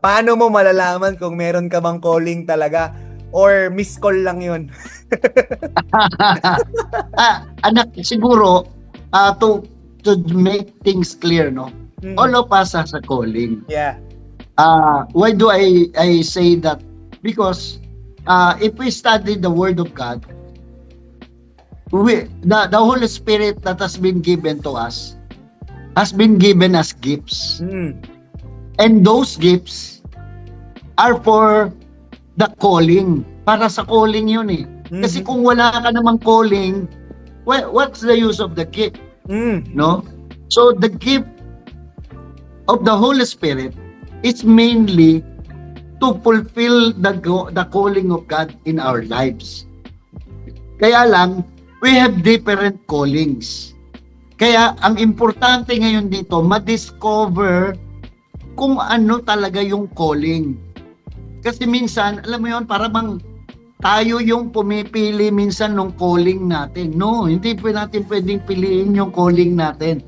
Paano mo malalaman kung meron ka bang calling talaga or miss call lang yun? Anak, siguro, to make things clear, no? Mm. All of us has a calling. Yeah. Why do I say that? Because if we study the Word of God, the Holy Spirit that has been given to us has been given as gifts. Mm. And those gifts are for the calling. Para sa calling yun eh. Kasi kung wala ka namang calling, what's the use of the gift? No? So the gift of the Holy Spirit is mainly to fulfill the calling of God in our lives. Kaya lang, we have different callings. Kaya ang importante ngayon dito, ma-discover kung ano talaga yung calling. Kasi minsan, alam mo yun, parang tayo yung pumipili minsan ng calling natin. No, hindi po natin pwedeng piliin yung calling natin.